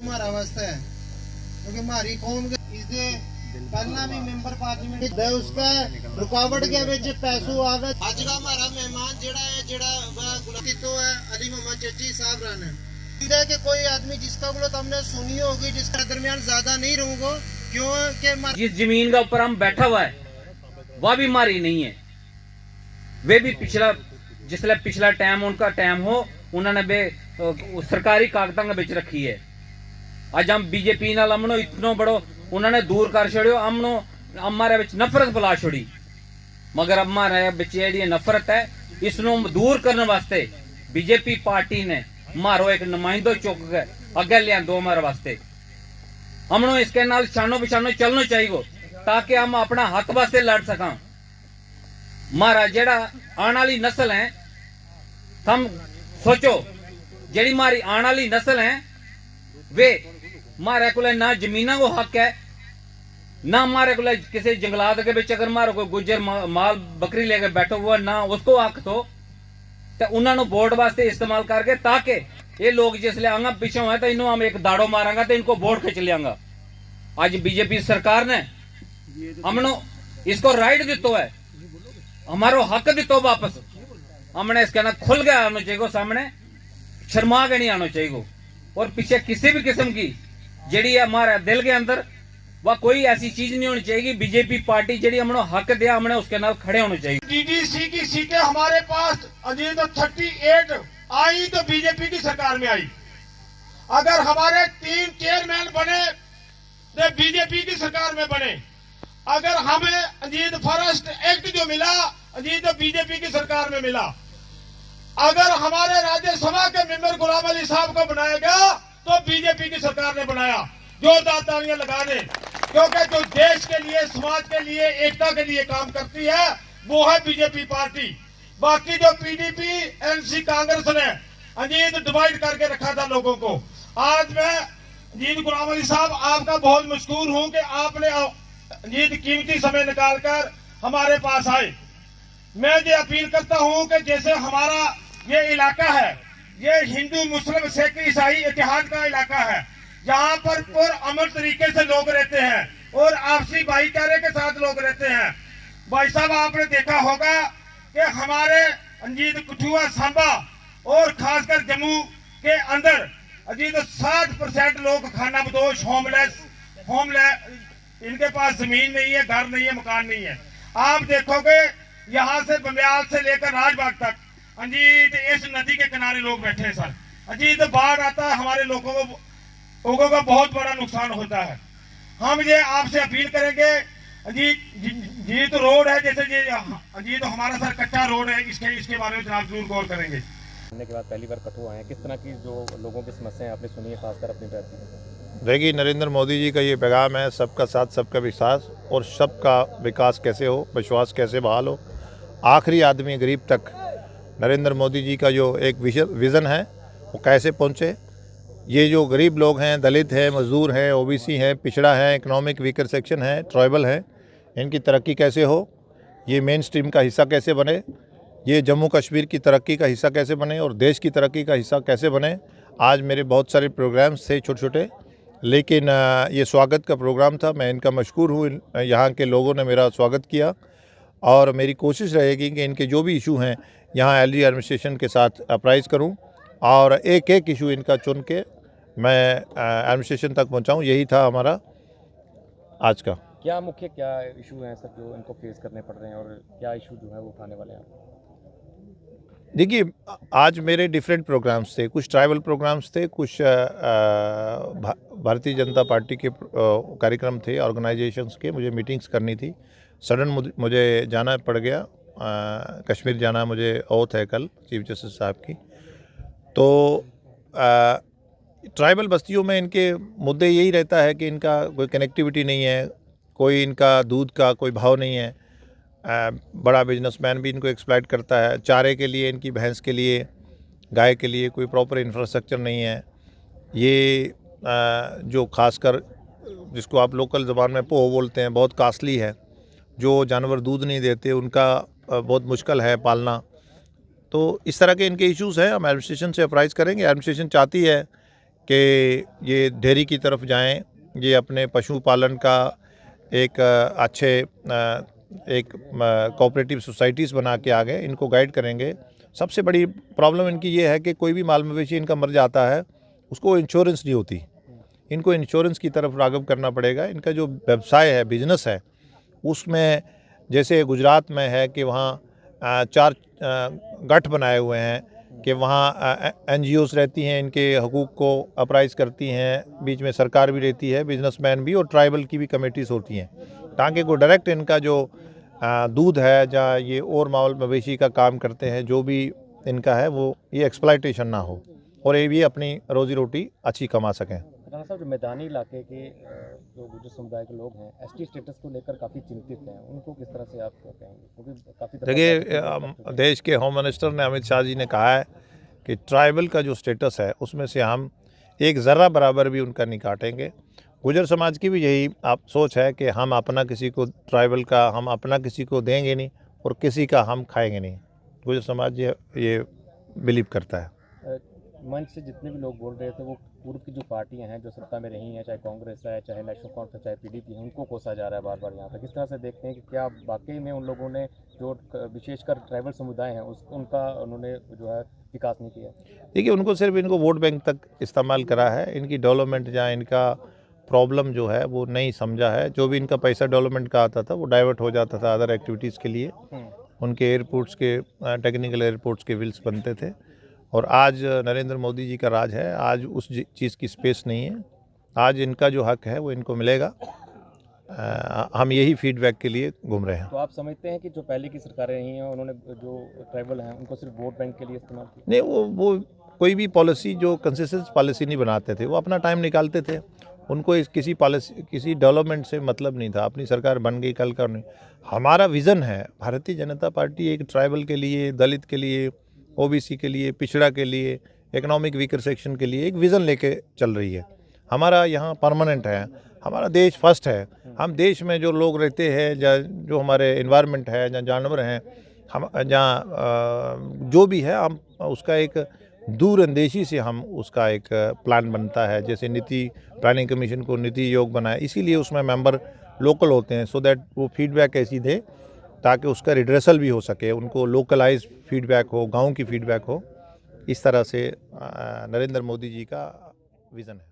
हमारा वास्ता है क्योंकि हमारी कौम इससे पहला भी मेंबर पार्लियामेंट है उसका रुकावट के विच पैसों आवे। आज का हमारा मेहमान तो है अली मोहम्मद चची साहब रहने कि कोई आदमी जिसका बोलो तुमने सुनी होगी जिसका दरमियान ज्यादा नहीं रहूंगा क्योंकि जिस जमीन का ऊपर हम बैठा हुआ है वह भी हमारी नहीं है। वे भी जिसले पिछला टाइम उनका टाइम हो उन्होंने बे सरकारी कागजां के बिच रखी है। आज हम बीजेपी नाल अमनो इतनो बड़ो उन्होंने दूर कर छोड़ियो अमनो हमारे बिच नफरत फैला छोड़ी। मगर हमारे बिच जेहड़ी नफरत है इसनों दूर करने वास्ते बीजेपी पार्टी ने मारो एक नुमाइंदो चुक के अगे लिया दो हमारे वास्ते। हमनो इसके नाल शानो बिशानो चलना चाहिए ताकि हम अपना हक वास्ते लड़ सका। हमारा जेड़ा आने वाली नस्ल है हम सोचो जेड़ी हमारी आने वाली नस्ल है वे हमारे को ना जमीना को हक है ना हमारे को किसी जंगलात के बिच अगर हमारे को गुजर माल बकरी लेके बैठो हुआ ना उसको हक तो उन्होंने वोट वास्ते इस्तेमाल करके ताकि ये लोग जिसले आंगा पीछे है तो इन्हों हम एक दाड़ो मारांगा तो इनको वोट खिंच लियांगा। आज बीजेपी सरकार ने हमने इसको राइट दितो है हमारो हक दितो वापस हमने इसके ना खुल के आना चाहिए सामने शर्मा के नहीं आना चाहिए और पीछे किसी भी किस्म की जेड़ी है हमारे दिल के अंदर वह कोई ऐसी चीज नहीं होनी चाहिए। बीजेपी पार्टी जेड़ी हमने हक दिया हमने उसके नाल खड़े होने चाहिए। डीडीसी की सीटें हमारे पास अभी तो 38 आई तो बीजेपी की सरकार में आई। अगर हमारे 3 चेयरमैन बने तो बीजेपी की सरकार में बने। अगर हमें अजीत फॉरेस्ट एक्ट जो मिला अजीत तो बीजेपी की सरकार में मिला। अगर हमारे राज्यसभा के मेंबर गुलाम अली साहब को बनाया गया तो बीजेपी की सरकार ने बनाया। जोरदार तालियां लगा दें क्योंकि जो देश के लिए समाज के लिए एकता के लिए काम करती है वो है बीजेपी पार्टी। बाकी जो पीडीपी एनसी कांग्रेस ने अजीत डिवाइड करके रखा था लोगों को। आज मैं अजीत गुलाम अली साहब आपका बहुत मशकूर हूं कि आपने अजीत कीमती समय निकालकर हमारे पास आए। मैं ये अपील करता हूं कि जैसे हमारा ये इलाका है ये हिंदू मुस्लिम सिख ईसाई इतिहाद का इलाका है जहां पर अमन तरीके से लोग रहते हैं और आपसी भाईचारे के साथ लोग रहते हैं। भाई साहब आपने देखा होगा कि हमारे अजीत कठुआ सांबा और खासकर जम्मू के अंदर अजीत 60% लोग खाना बदोश होमलेस इनके पास जमीन नहीं है घर नहीं है मकान नहीं है। आप देखोगे यहाँ से बमियाल से लेकर राजबाग तक अजीत इस नदी के किनारे लोग बैठे हैं सर। अजीत बाढ़ आता है हमारे लोगों का बहुत बड़ा नुकसान होता है। हम ये आपसे अपील करेंगे अजीत रोड है जैसे ये अजीत हमारा सर कच्चा रोड है इसके बारे में जनाब जरूर गौर करेंगे। के बाद पहली बार कठुआ आए किस तरह की जो लोगों की समस्याएं आपने सुनी है खासकर अपनी प्रति। देखिए नरेंद्र मोदी जी का ये पैगाम है सबका साथ सबका विश्वास और सबका विकास कैसे हो विश्वास कैसे बहाल हो आखिरी आदमी गरीब तक नरेंद्र मोदी जी का जो एक विज़न है वो कैसे पहुँचे। ये जो गरीब लोग हैं दलित हैं मजदूर हैं ओबीसी हैं पिछड़ा है इकोनॉमिक वीकर सेक्शन है ट्राइबल है इनकी तरक्की कैसे हो ये मेन स्ट्रीम का हिस्सा कैसे बने ये जम्मू कश्मीर की तरक्की का हिस्सा कैसे बने और देश की तरक्की का हिस्सा कैसे बने। आज मेरे बहुत सारे प्रोग्राम्स थे छोटे छोटे लेकिन ये स्वागत का प्रोग्राम था। मैं इनका मशकूर हूँ यहाँ के लोगों ने मेरा स्वागत किया और मेरी कोशिश रहेगी कि इनके जो भी इशू हैं यहाँ एलजी एडमिनिस्ट्रेशन के साथ अप्राइज़ करूँ और एक एक इशू इनका चुन के मैं एडमिनिस्ट्रेशन तक पहुँचाऊँ। यही था हमारा आज का। क्या इशू हैं सर जो इनको फेस करने पड़ रहे हैं और क्या इशू जो है वो उठाने वाले हैं। देखिए आज मेरे डिफरेंट प्रोग्राम्स थे कुछ ट्राइबल प्रोग्राम्स थे कुछ भारतीय जनता पार्टी के कार्यक्रम थे ऑर्गेनाइजेशंस के मुझे मीटिंग्स करनी थी। सडन मुझे जाना पड़ गया कश्मीर जाना मुझे ओथ है कल चीफ जस्टिस साहब की। तो ट्राइबल बस्तियों में इनके मुद्दे यही रहता है कि इनका कोई कनेक्टिविटी नहीं है कोई इनका दूध का कोई भाव नहीं है। बड़ा बिजनेसमैन भी इनको एक्सप्लॉइट करता है। चारे के लिए इनकी भैंस के लिए गाय के लिए कोई प्रॉपर इंफ्रास्ट्रक्चर नहीं है। ये जो खासकर जिसको आप लोकल ज़बान में पोह बोलते हैं बहुत कास्टली है। जो जानवर दूध नहीं देते उनका बहुत मुश्किल है पालना। तो इस तरह के इनके इश्यूज़ हैं। हम एडमिनिस्ट्रेशन से अप्राइज़ करेंगे। एडमिनिस्ट्रेशन चाहती है कि ये डेयरी की तरफ जाएं, ये अपने पशुपालन का एक अच्छे एक कोऑपरेटिव सोसाइटीज़ बना के आ गए, इनको गाइड करेंगे। सबसे बड़ी प्रॉब्लम इनकी ये है कि कोई भी माल मवेशी इनका मर जाता है, उसको इंश्योरेंस नहीं होती। इनको इंश्योरेंस की तरफ राग़िब करना पड़ेगा। इनका जो व्यवसाय है, बिजनेस है, उसमें जैसे गुजरात में है कि वहाँ 4 गठ बनाए हुए हैं कि वहाँ NGOs रहती हैं, इनके हकूक़ को अपराइज़ करती हैं, बीच में सरकार भी रहती है, बिजनेसमैन भी, और ट्राइबल की भी कमेटीज़ होती हैं, ताकि कोई डायरेक्ट इनका जो दूध है या ये और माल मवेशी का काम करते हैं, जो भी इनका है, वो ये एक्सप्लॉयटेशन ना हो और ये भी अपनी रोज़ी रोटी अच्छी कमा सकें। राणा साहब, जो मैदानी इलाके के जो गुर्जर समुदाय के लोग हैं, ST स्टेटस को लेकर काफ़ी चिंतित हैं, उनको किस तरह से आप कहेंगे? क्योंकि काफ़ी देखिए, देश के होम मिनिस्टर ने, अमित शाह जी ने कहा है कि ट्राइबल का जो स्टेटस है उसमें से हम एक ज़र्रा बराबर भी उनका नहीं काटेंगे। गुजर समाज की भी यही आप सोच है कि हम अपना किसी को, ट्राइबल का हम अपना किसी को देंगे नहीं और किसी का हम खाएंगे नहीं। गुजर समाज ये बिलीव करता है। मंच से जितने भी लोग बोल रहे थे, वो पूर्व की जो पार्टियां हैं जो सत्ता में रही हैं, चाहे कांग्रेस है, चाहे नेशनल कॉन्फ्रेंस है, चाहे PDP है, उनको कोसा जा रहा है बार बार यहाँ पर। किस तरह से देखते हैं कि क्या वाकई में उन लोगों ने, जो विशेषकर ट्राइबल समुदाय हैं, उनका उन्होंने जो है विकास नहीं किया? देखिए, उनको सिर्फ इनको वोट बैंक तक इस्तेमाल करा है। इनकी डेवलपमेंट या इनका प्रॉब्लम जो है वो नहीं समझा है। जो भी इनका पैसा डेवलपमेंट का आता था वो डाइवर्ट हो जाता था अदर एक्टिविटीज़ के लिए। उनके एयरपोर्ट्स के, टेक्निकल एयरपोर्ट्स के विल्स बनते थे। और आज नरेंद्र मोदी जी का राज है, आज उस चीज़ की स्पेस नहीं है। आज इनका जो हक है वो इनको मिलेगा। हम यही फीडबैक के लिए घूम रहे हैं। तो आप समझते हैं कि जो पहले की सरकारें रही हैं, उन्होंने जो ट्राइबल हैं उनको सिर्फ वोट बैंक के लिए इस्तेमाल किया? नहीं, वो कोई भी पॉलिसी, जो कंसिस्टेंट पॉलिसी नहीं बनाते थे, वो अपना टाइम निकालते थे। उनको किसी पॉलिसी, किसी डेवलपमेंट से मतलब नहीं था। अपनी सरकार बन गई, कल का नहीं। हमारा विज़न है, भारतीय जनता पार्टी एक ट्राइबल के लिए, दलित के लिए, OBC के लिए, पिछड़ा के लिए, इकोनॉमिक वीकर सेक्शन के लिए एक विज़न लेके चल रही है। हमारा यहाँ परमानेंट है, हमारा देश फर्स्ट है। हम देश में जो लोग रहते हैं, जो हमारे इन्वायरमेंट है, जहाँ जानवर हैं, हम जहाँ जो भी है, हम उसका एक दूरअंदेशी से हम उसका एक प्लान बनता है। जैसे नीति प्लानिंग कमीशन को नीति आयोग बनाया, इसीलिए उसमें मेंबर लोकल होते हैं, सो दैट वो फीडबैक ऐसी दे ताकि उसका रिड्रेसल भी हो सके, उनको लोकलाइज फीडबैक हो, गांव की फीडबैक हो। इस तरह से नरेंद्र मोदी जी का विज़न है।